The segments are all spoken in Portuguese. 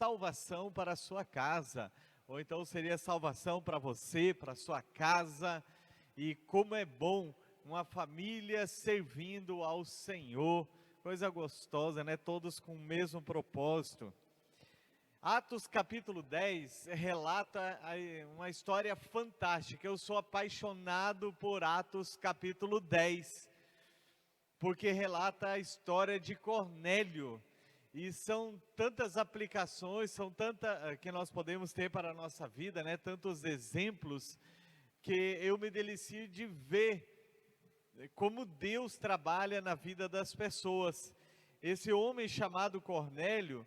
salvação para a sua casa, ou então seria salvação para você, para a sua casa. E como é bom uma família servindo ao Senhor, coisa gostosa, né? Todos com o mesmo propósito. Atos capítulo 10 relata uma história fantástica. Eu sou apaixonado por Atos capítulo 10, porque relata a história de Cornélio. E são tantas aplicações, são tantas que nós podemos ter para a nossa vida, né? Tantos exemplos, que eu me delicio de ver como Deus trabalha na vida das pessoas. Esse homem chamado Cornélio,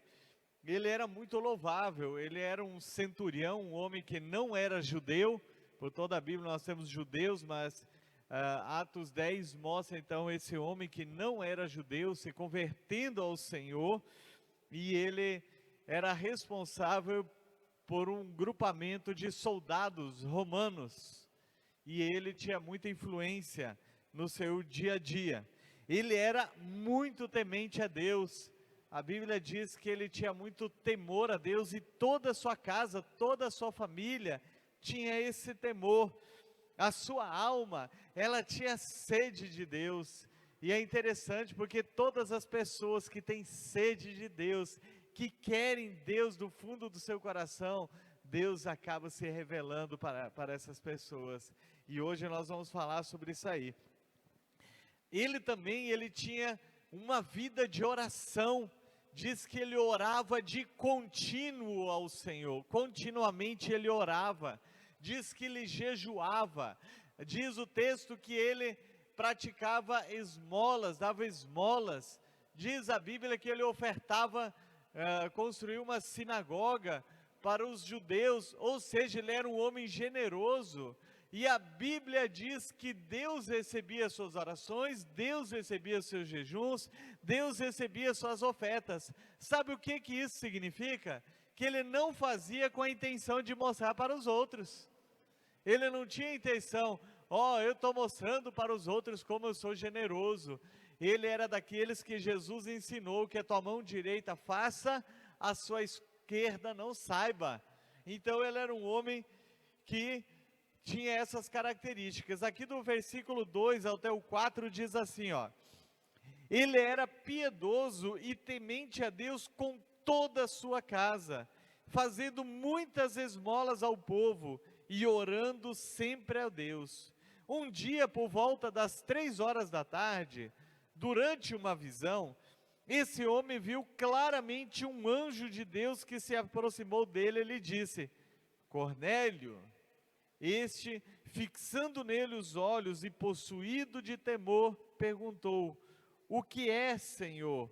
ele era muito louvável, ele era um centurião, um homem que não era judeu. Por toda a Bíblia nós temos judeus, mas Atos 10 mostra então esse homem que não era judeu, se convertendo ao Senhor, e ele era responsável por um grupamento de soldados romanos, e ele tinha muita influência no seu dia a dia. Ele era muito temente a Deus. A Bíblia diz que ele tinha muito temor a Deus, e toda a sua casa, toda a sua família tinha esse temor. A sua alma, ela tinha sede de Deus. E é interessante porque todas as pessoas que têm sede de Deus, que querem Deus do fundo do seu coração, Deus acaba se revelando para essas pessoas. E hoje nós vamos falar sobre isso aí. Ele tinha uma vida de oração. Diz que ele orava de contínuo ao Senhor, continuamente ele orava. Diz que ele jejuava. Diz o texto que ele praticava esmolas, dava esmolas. Diz a Bíblia que ele ofertava, construir uma sinagoga para os judeus, ou seja, ele era um homem generoso. E a Bíblia diz que Deus recebia suas orações, Deus recebia seus jejuns, Deus recebia suas ofertas. Sabe o que isso significa? Que ele não fazia com a intenção de mostrar para os outros. Ele não tinha intenção, eu estou mostrando para os outros como eu sou generoso. Ele era daqueles que Jesus ensinou que a tua mão direita faça, a sua esquerda não saiba. Então ele era um homem que tinha essas características. Aqui do versículo 2 até o 4 diz assim, ele era piedoso e temente a Deus com toda a sua casa, fazendo muitas esmolas ao povo e orando sempre a Deus. Um dia, por volta das 3 horas da tarde, durante uma visão, esse homem viu claramente um anjo de Deus que se aproximou dele e lhe disse: Cornélio. Este, fixando nele os olhos e possuído de temor, perguntou: o que é, Senhor?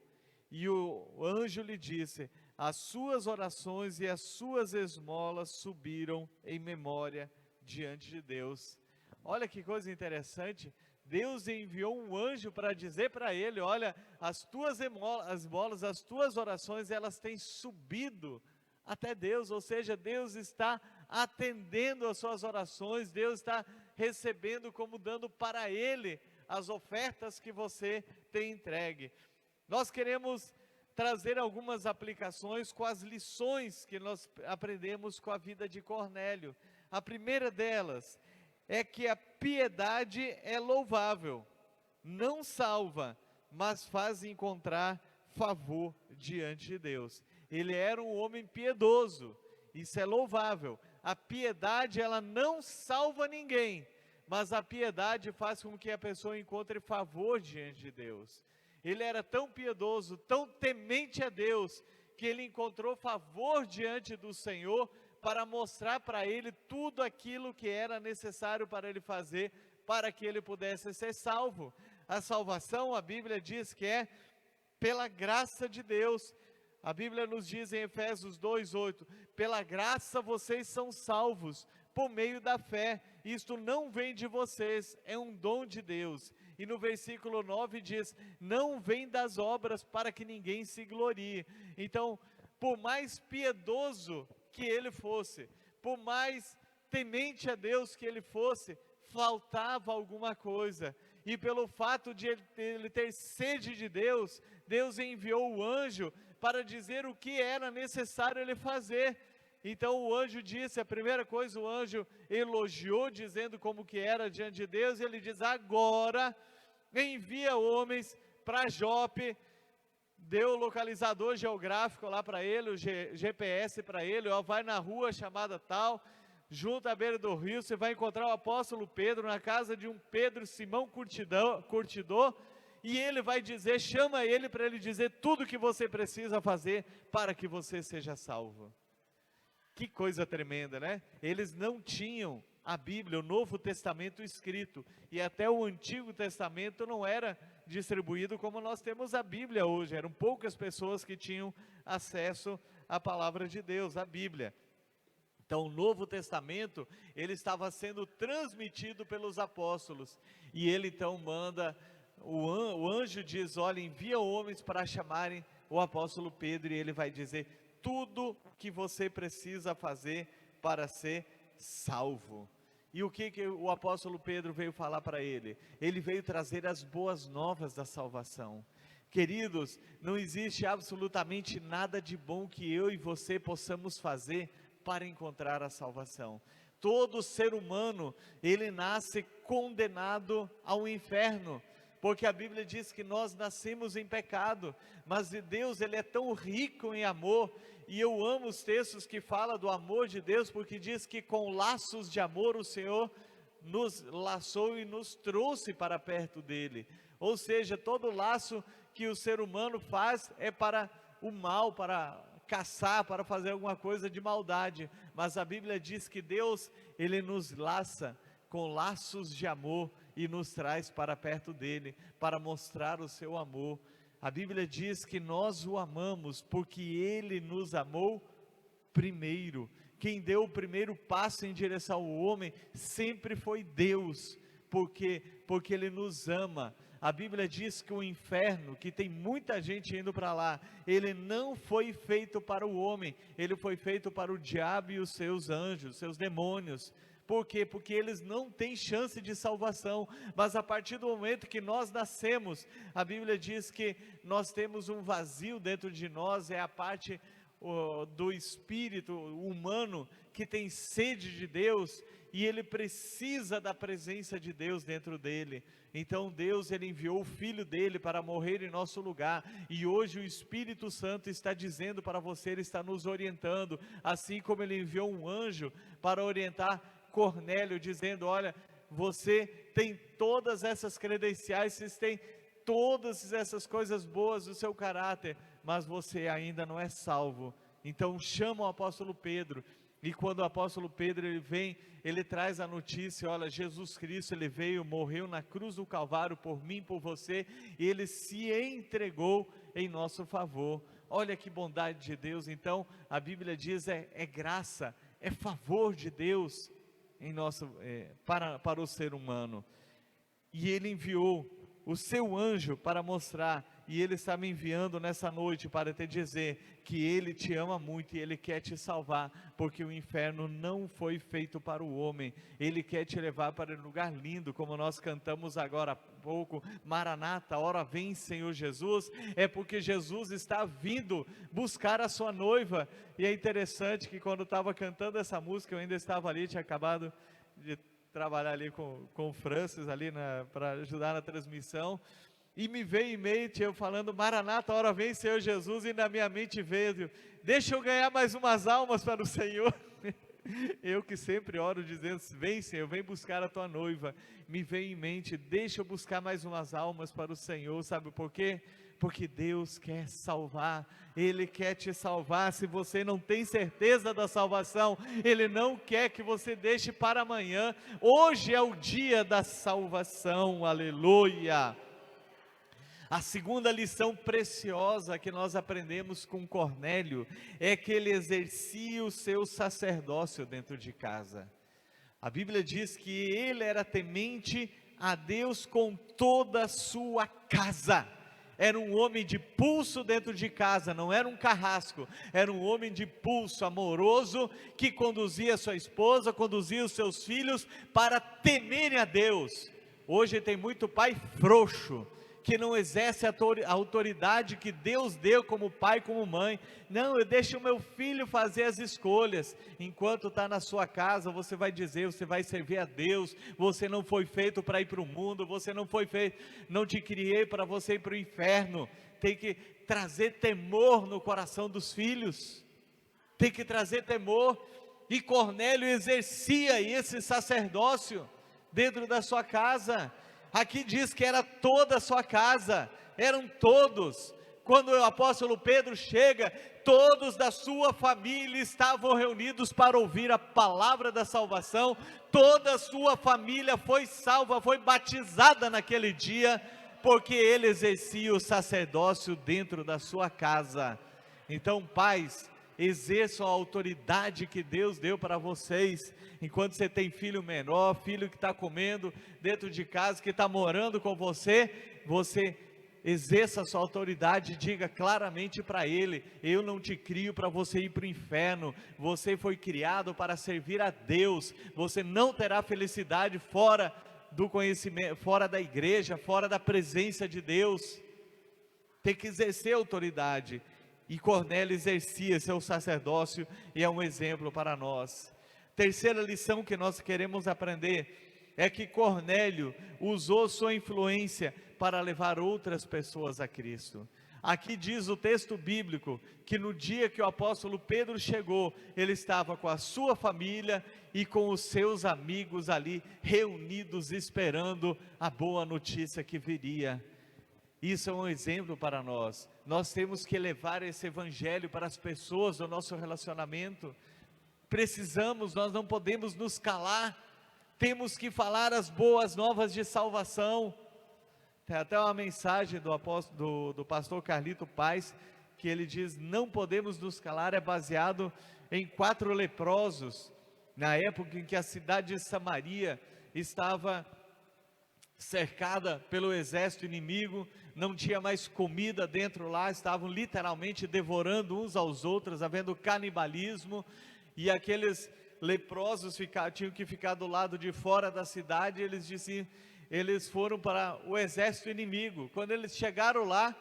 E o anjo lhe disse: as suas orações e as suas esmolas subiram em memória diante de Deus. Olha que coisa interessante. Deus enviou um anjo para dizer para ele: olha, as tuas esmolas, as tuas orações, elas têm subido até Deus, ou seja, Deus está atendendo as suas orações, Deus está recebendo como dando para Ele as ofertas que você tem entregue. Nós queremos trazer algumas aplicações com as lições que nós aprendemos com a vida de Cornélio. A primeira delas é que a piedade é louvável, não salva, mas faz encontrar favor diante de Deus. Ele era um homem piedoso, isso é louvável. A piedade, ela não salva ninguém, mas a piedade faz com que a pessoa encontre favor diante de Deus. Ele era tão piedoso, tão temente a Deus, que ele encontrou favor diante do Senhor, para mostrar para ele tudo aquilo que era necessário para ele fazer, para que ele pudesse ser salvo. A salvação, a Bíblia diz que é pela graça de Deus. A Bíblia nos diz em Efésios 2:8, pela graça vocês são salvos, por meio da fé, isto não vem de vocês, é um dom de Deus. E no versículo 9 diz, não vem das obras para que ninguém se glorie. Então, por mais piedoso que ele fosse, por mais temente a Deus que ele fosse, faltava alguma coisa. E pelo fato de ele ter sede de Deus, Deus enviou o anjo para dizer o que era necessário ele fazer. Então o anjo disse, a primeira coisa, o anjo elogiou, dizendo como que era diante de Deus, e ele diz: agora envia homens para Jope. Deu o localizador geográfico lá para ele, o GPS para ele, ó, vai na rua chamada tal, junto à beira do rio, você vai encontrar o apóstolo Pedro, na casa de um Pedro Simão curtidor, e ele vai dizer, chama ele para ele dizer tudo o que você precisa fazer para que você seja salvo. Que coisa tremenda, né? Eles não tinham a Bíblia, o Novo Testamento escrito, e até o Antigo Testamento não era distribuído como nós temos a Bíblia hoje. Eram poucas pessoas que tinham acesso à palavra de Deus, à Bíblia. Então o Novo Testamento, ele estava sendo transmitido pelos apóstolos, e ele então manda, o anjo diz, olha, envia homens para chamarem o apóstolo Pedro, e ele vai dizer tudo que você precisa fazer para ser salvo. E o que o apóstolo Pedro veio falar para ele? Ele veio trazer as boas novas da salvação. Queridos, não existe absolutamente nada de bom que eu e você possamos fazer para encontrar a salvação. Todo ser humano, ele nasce condenado ao inferno, porque a Bíblia diz que nós nascemos em pecado, mas Deus, ele é tão rico em amor, e eu amo os textos que falam do amor de Deus, porque diz que com laços de amor o Senhor nos laçou e nos trouxe para perto dele. Ou seja, todo laço que o ser humano faz é para o mal, para caçar, para fazer alguma coisa de maldade, mas a Bíblia diz que Deus, ele nos laça com laços de amor e nos traz para perto dele, para mostrar o seu amor. A Bíblia diz que nós o amamos porque ele nos amou primeiro. Quem deu o primeiro passo em direção ao homem sempre foi Deus, porque ele nos ama. A Bíblia diz que o inferno, que tem muita gente indo para lá, ele não foi feito para o homem, ele foi feito para o diabo e os seus anjos, seus demônios. Por quê? Porque eles não têm chance de salvação, mas a partir do momento que nós nascemos, a Bíblia diz que nós temos um vazio dentro de nós, é a parte do espírito humano que tem sede de Deus, e ele precisa da presença de Deus dentro dele. Então Deus, ele enviou o Filho dele para morrer em nosso lugar, e hoje o Espírito Santo está dizendo para você, ele está nos orientando, assim como ele enviou um anjo para orientar Cornélio, dizendo, olha, você tem todas essas credenciais, você tem todas essas coisas boas do seu caráter, mas você ainda não é salvo. Então chama o apóstolo Pedro, e quando o apóstolo Pedro ele vem, ele traz a notícia, olha, Jesus Cristo, ele veio, morreu na cruz do Calvário por mim, por você, e ele se entregou em nosso favor. Olha que bondade de Deus. Então a Bíblia diz, é graça, é favor de Deus em para o ser humano. E ele enviou o seu anjo para mostrar, e ele está me enviando nessa noite para te dizer que ele te ama muito e ele quer te salvar, porque o inferno não foi feito para o homem. Ele quer te levar para um lugar lindo, como nós cantamos agora há pouco, Maranata, ora vem Senhor Jesus. É porque Jesus está vindo buscar a sua noiva. E é interessante que quando eu estava cantando essa música, eu ainda estava ali, tinha acabado de trabalhar ali com o Francis ali para ajudar na transmissão, e me veio em mente, eu falando, Maranata, ora vem Senhor Jesus, e na minha mente veio, deixa eu ganhar mais umas almas para o Senhor. Eu que sempre oro dizendo, vem Senhor, vem buscar a tua noiva, me veio em mente, deixa eu buscar mais umas almas para o Senhor. Sabe por quê? Porque Deus quer salvar, Ele quer te salvar. Se você não tem certeza da salvação, Ele não quer que você deixe para amanhã. Hoje é o dia da salvação, aleluia. A segunda lição preciosa que nós aprendemos com Cornélio é que ele exercia o seu sacerdócio dentro de casa. A Bíblia diz que ele era temente a Deus com toda a sua casa. Era um homem de pulso dentro de casa, não era um carrasco, era um homem de pulso amoroso, que conduzia sua esposa, conduzia os seus filhos para temerem a Deus. Hoje tem muito pai frouxo, que não exerce a autoridade que Deus deu como pai, como mãe. Não, eu deixo o meu filho fazer as escolhas. Enquanto está na sua casa, você vai dizer, você vai servir a Deus. Você não foi feito para ir para o mundo, você não foi feito, não te criei para você ir para o inferno. Tem que trazer temor no coração dos filhos, tem que trazer temor. E Cornélio exercia esse sacerdócio dentro da sua casa. Aqui diz que era toda a sua casa, eram todos. Quando o apóstolo Pedro chega, todos da sua família estavam reunidos para ouvir a palavra da salvação. Toda a sua família foi salva, foi batizada naquele dia, porque ele exercia o sacerdócio dentro da sua casa. Então, pais, exerçam a autoridade que Deus deu para vocês. Enquanto você tem filho menor, filho que está comendo dentro de casa, que está morando com você, você exerça a sua autoridade e diga claramente para ele: eu não te crio para você ir para o inferno, você foi criado para servir a Deus. Você não terá felicidade fora do conhecimento, fora da igreja, fora da presença de Deus. Tem que exercer a autoridade. E Cornélio exercia seu sacerdócio e é um exemplo para nós. Terceira lição que nós queremos aprender é que Cornélio usou sua influência para levar outras pessoas a Cristo. Aqui diz o texto bíblico que no dia que o apóstolo Pedro chegou, ele estava com a sua família e com os seus amigos ali reunidos, esperando a boa notícia que viria. Isso é um exemplo para nós. Nós temos que levar esse evangelho para as pessoas do nosso relacionamento. Precisamos, nós não podemos nos calar. Temos que falar as boas novas de salvação. Tem até uma mensagem do pastor Carlito Paz, que ele diz: não podemos nos calar. É baseado em 4 leprosos, na época em que a cidade de Samaria estava cercada pelo exército inimigo, não tinha mais comida dentro lá, estavam literalmente devorando uns aos outros, havendo canibalismo, e aqueles leprosos tinham que ficar do lado de fora da cidade. Eles foram para o exército inimigo. Quando eles chegaram lá,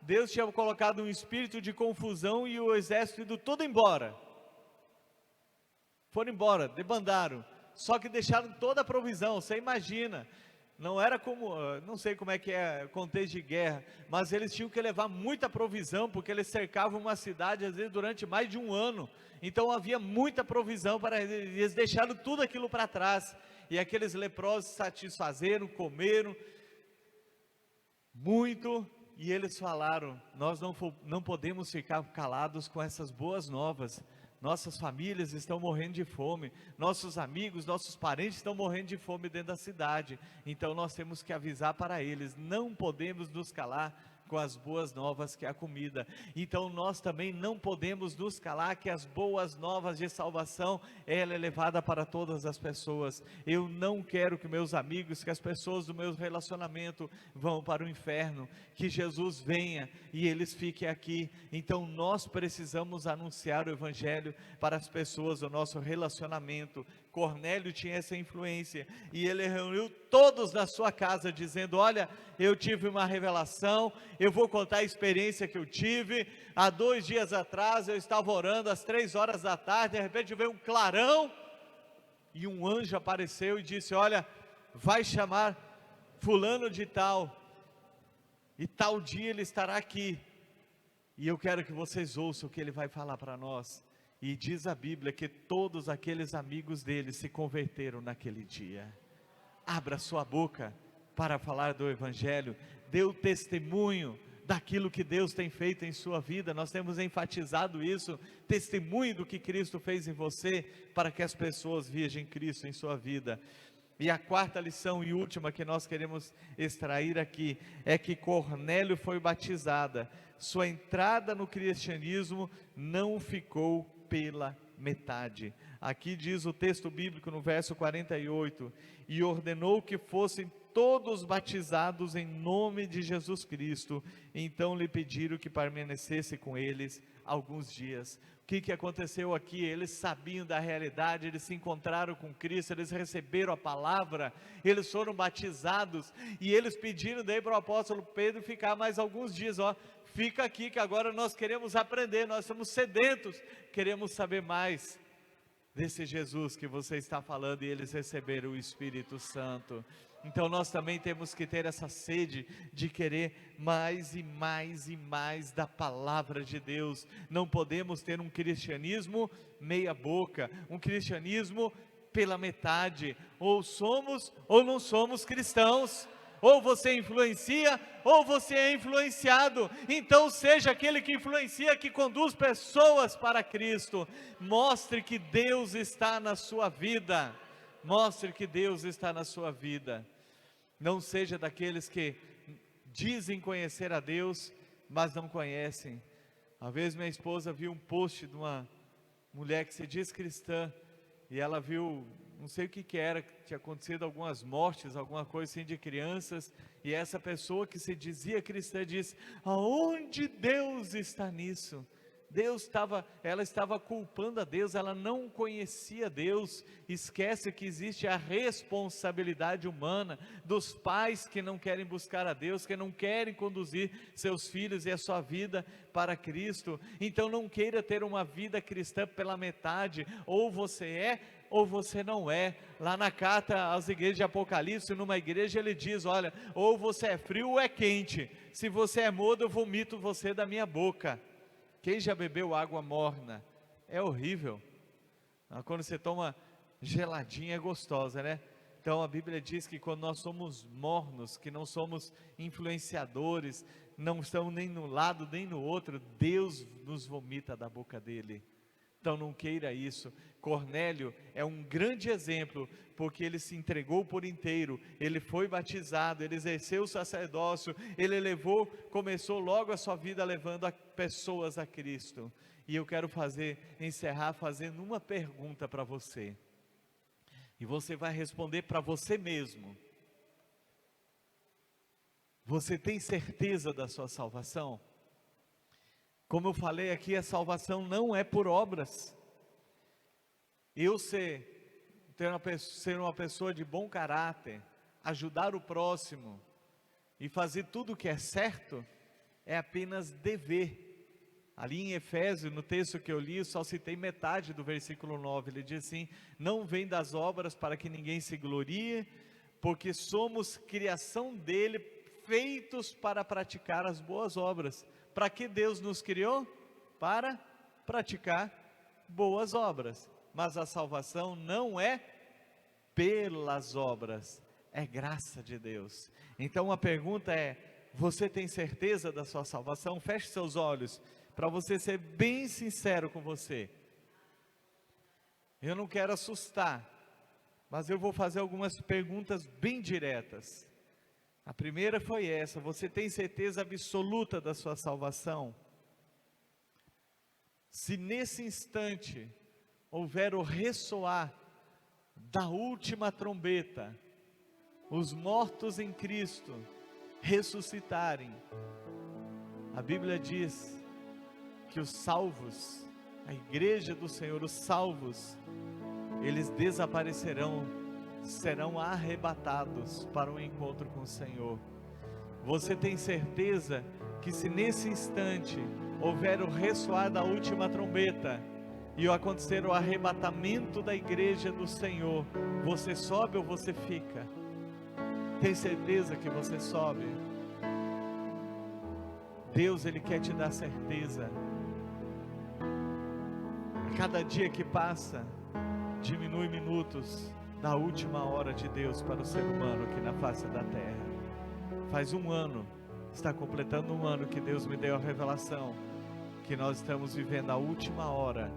Deus tinha colocado um espírito de confusão e o exército indo todo embora. Foram embora, debandaram, só que deixaram toda a provisão. Você imagina, não era como, não sei como é que é contexto de guerra, mas eles tinham que levar muita provisão, porque eles cercavam uma cidade às vezes durante mais de um ano, então havia muita provisão para eles. Eles deixaram tudo aquilo para trás, e aqueles leprosos satisfazeram, comeram muito, e eles falaram: nós não podemos ficar calados com essas boas novas. Nossas famílias estão morrendo de fome, nossos amigos, nossos parentes estão morrendo de fome dentro da cidade, então nós temos que avisar para eles, não podemos nos calar com as boas novas que é a comida. Então nós também não podemos nos calar que as boas novas de salvação, ela é levada para todas as pessoas. Eu não quero que meus amigos, que as pessoas do meu relacionamento vão para o inferno, que Jesus venha e eles fiquem aqui. Então nós precisamos anunciar o evangelho para as pessoas do nosso relacionamento. Cornélio tinha essa influência, e ele reuniu todos na sua casa, dizendo: olha, eu tive uma revelação, eu vou contar a experiência que eu tive. Há 2 dias atrás, eu estava orando às 3 horas da tarde, de repente veio um clarão, e um anjo apareceu e disse: olha, vai chamar fulano de tal, e tal dia ele estará aqui, e eu quero que vocês ouçam o que ele vai falar para nós. E diz a Bíblia que todos aqueles amigos dele se converteram naquele dia. Abra sua boca para falar do evangelho, dê o testemunho daquilo que Deus tem feito em sua vida. Nós temos enfatizado isso, testemunho do que Cristo fez em você, para que as pessoas vejam Cristo em sua vida. E a 4ª lição e última que nós queremos extrair aqui, é que Cornélio foi batizada. Sua entrada no cristianismo não ficou pela metade. Aqui diz o texto bíblico no verso 48: e ordenou que fossem todos batizados em nome de Jesus Cristo. Então lhe pediram que permanecesse com eles alguns dias. O que aconteceu aqui? Eles sabiam da realidade, eles se encontraram com Cristo, eles receberam a palavra, eles foram batizados, e eles pediram daí para o apóstolo Pedro ficar mais alguns dias. Fica aqui que agora nós queremos aprender, nós somos sedentos, queremos saber mais desse Jesus que você está falando. E eles receberam o Espírito Santo. Então nós também temos que ter essa sede de querer mais e mais e mais da palavra de Deus. Não podemos ter um cristianismo meia boca, um cristianismo pela metade. Ou somos ou não somos cristãos. Ou você influencia, ou você é influenciado. Então seja aquele que influencia, que conduz pessoas para Cristo. Mostre que Deus está na sua vida. Mostre que Deus está na sua vida. Não seja daqueles que dizem conhecer a Deus, mas não conhecem. Uma vez minha esposa viu um post de uma mulher que se diz cristã, e ela viu, não sei o que era, que tinha acontecido algumas mortes, alguma coisa assim de crianças, e essa pessoa que se dizia cristã disse: aonde Deus está nisso? Ela estava culpando a Deus, ela não conhecia Deus. Esquece que existe a responsabilidade humana dos pais que não querem buscar a Deus, que não querem conduzir seus filhos e a sua vida para Cristo. Então não queira ter uma vida cristã pela metade, ou você é, ou você não é. Lá na carta às igrejas de Apocalipse, numa igreja ele diz: olha, ou você é frio ou é quente, se você é mudo eu vomito você da minha boca. Quem já bebeu água morna? É horrível. Quando você toma geladinha é gostosa, né? Então a Bíblia diz que quando nós somos mornos, que não somos influenciadores, não estamos nem no lado nem no outro, Deus nos vomita da boca dele. Então não queira isso. Cornélio é um grande exemplo, porque ele se entregou por inteiro, ele foi batizado, ele exerceu o sacerdócio, ele começou logo a sua vida levando pessoas a Cristo. E eu quero encerrar fazendo uma pergunta para você, e você vai responder para você mesmo. Você tem certeza da sua salvação? Como eu falei aqui, a salvação não é por obras. Ser uma pessoa de bom caráter, ajudar o próximo e fazer tudo o que é certo, é apenas dever. Ali em Efésios, no texto que eu li, eu só citei metade do versículo 9, ele diz assim: não vem das obras para que ninguém se glorie, porque somos criação dele, feitos para praticar as boas obras. Para que Deus nos criou? Para praticar boas obras. Mas a salvação não é pelas obras, é graça de Deus. Então a pergunta é: você tem certeza da sua salvação? Feche seus olhos, para você ser bem sincero com você. Eu não quero assustar, mas eu vou fazer algumas perguntas bem diretas. A primeira foi essa: você tem certeza absoluta da sua salvação? Se nesse instante houver o ressoar da última trombeta, os mortos em Cristo ressuscitarem, a Bíblia diz que os salvos, a igreja do Senhor, os salvos, eles desaparecerão, serão arrebatados para o encontro com o Senhor. Você tem certeza que se nesse instante houver o ressoar da última trombeta e acontecer o arrebatamento da igreja do Senhor, você sobe ou você fica? Tem certeza que você sobe? Deus, Ele quer te dar certeza. A cada dia que passa, diminui minutos da última hora de Deus para o ser humano aqui na face da terra. Faz um ano, está completando um ano que Deus me deu a revelação que nós estamos vivendo a última hora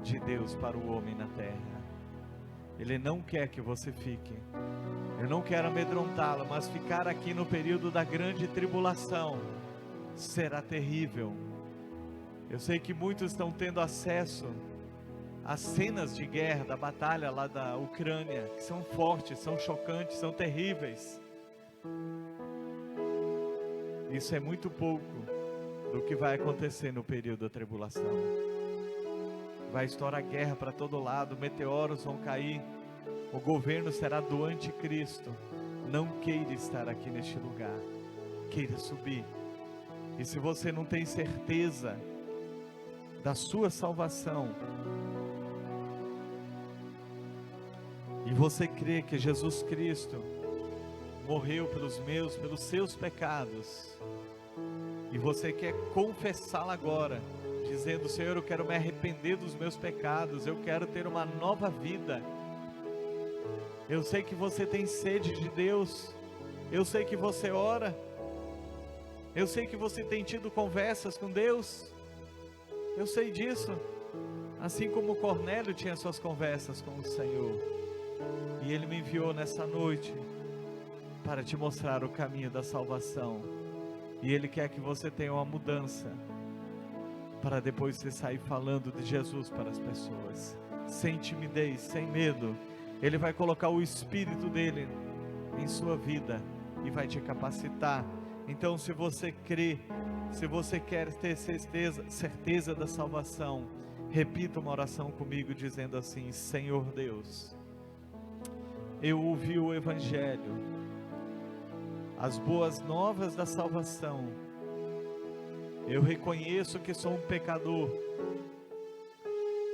de Deus para o homem na terra. Ele não quer que você fique. Eu não quero amedrontá-la, mas ficar aqui no período da grande tribulação será terrível. Eu sei que muitos estão tendo acesso as cenas de guerra, da batalha lá da Ucrânia, que são fortes, são chocantes, são terríveis. Isso é muito pouco do que vai acontecer no período da tribulação. Vai estourar guerra para todo lado, meteoros vão cair, o governo será do anticristo. Não queira estar aqui neste lugar, queira subir. E se você não tem certeza da sua salvação, e você crê que Jesus Cristo morreu pelos seus pecados, e você quer confessá-lo agora, dizendo: Senhor, eu quero me arrepender dos meus pecados, eu quero ter uma nova vida. Eu sei que você tem sede de Deus, eu sei que você ora, eu sei que você tem tido conversas com Deus, eu sei disso, assim como Cornélio tinha suas conversas com o Senhor, e Ele me enviou nessa noite para te mostrar o caminho da salvação, e Ele quer que você tenha uma mudança, para depois você sair falando de Jesus para as pessoas, sem timidez, sem medo. Ele vai colocar o Espírito dele em sua vida e vai te capacitar. Então, se você crê, se você quer ter certeza da salvação, repita uma oração comigo dizendo assim: Senhor Deus, eu ouvi o Evangelho, as boas novas da salvação. Eu reconheço que sou um pecador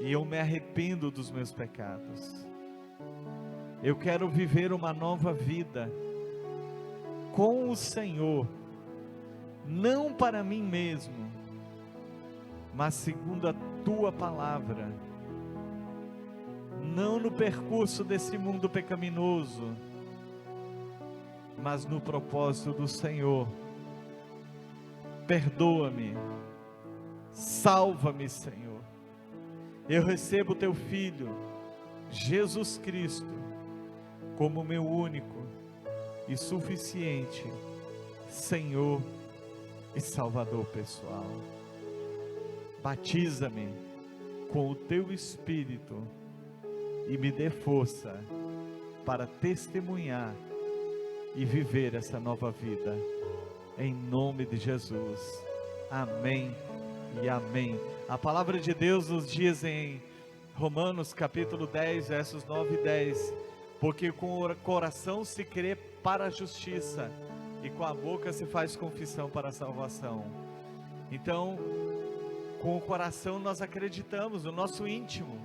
e eu me arrependo dos meus pecados. Eu quero viver uma nova vida com o Senhor, não para mim mesmo, mas segundo a Tua palavra, não no percurso desse mundo pecaminoso, mas no propósito do Senhor. Perdoa-me, salva-me, Senhor. Eu recebo Teu Filho, Jesus Cristo, como meu único e suficiente Senhor e Salvador pessoal. Batiza-me com o Teu Espírito e me dê força para testemunhar e viver essa nova vida, em nome de Jesus, amém e amém. A palavra de Deus nos diz em Romanos capítulo 10, versos 9 e 10, porque com o coração se crê para a justiça, e com a boca se faz confissão para a salvação. Então, com o coração nós acreditamos, no nosso íntimo,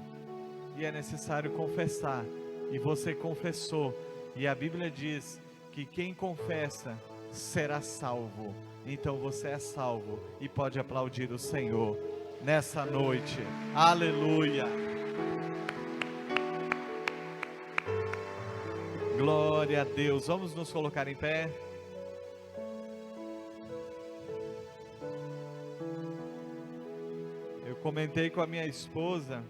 e é necessário confessar, e você confessou, e a Bíblia diz que quem confessa será salvo. Então você é salvo, e pode aplaudir o Senhor nessa noite, aleluia. Glória a Deus. Vamos nos colocar em pé. Eu comentei com a minha esposa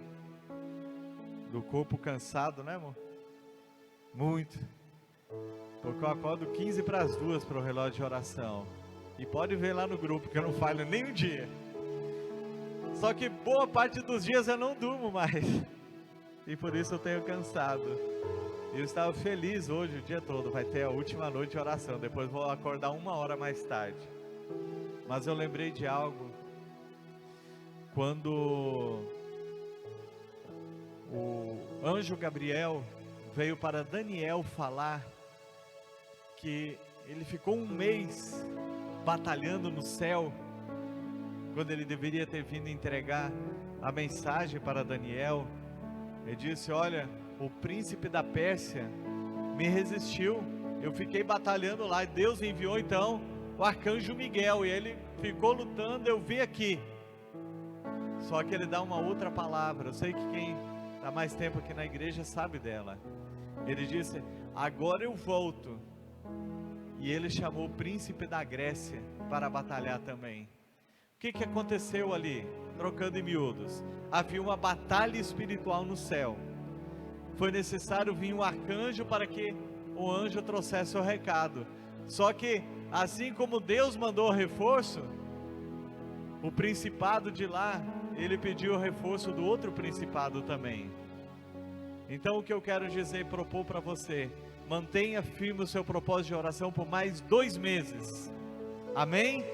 do corpo cansado, né, amor? Muito. Porque eu acordo 15 para as 2 para o relógio de oração. E pode ver lá no grupo que eu não falho nem um dia. Só que boa parte dos dias eu não durmo mais. E por isso eu tenho cansado. Eu estava feliz hoje o dia todo, vai ter a última noite de oração, depois vou acordar 1 hora mais tarde. Mas eu lembrei de algo, quando o anjo Gabriel veio para Daniel falar que ele ficou 1 mês batalhando no céu, quando ele deveria ter vindo entregar a mensagem para Daniel. Ele disse: olha, o príncipe da Pérsia me resistiu, eu fiquei batalhando lá, e Deus enviou então o arcanjo Miguel, e ele ficou lutando, eu vim aqui. Só que ele dá uma outra palavra, eu sei que quem está mais tempo aqui na igreja sabe dela. Ele disse: agora eu volto. E ele chamou o príncipe da Grécia para batalhar também. O que aconteceu ali? Trocando em miúdos, havia uma batalha espiritual no céu. Foi necessário vir um arcanjo para que o anjo trouxesse o recado. Só que, assim como Deus mandou o reforço, o principado de lá ele pediu o reforço do outro principado também. Então o que eu quero dizer e propor para você: mantenha firme o seu propósito de oração por mais 2 meses. Amém?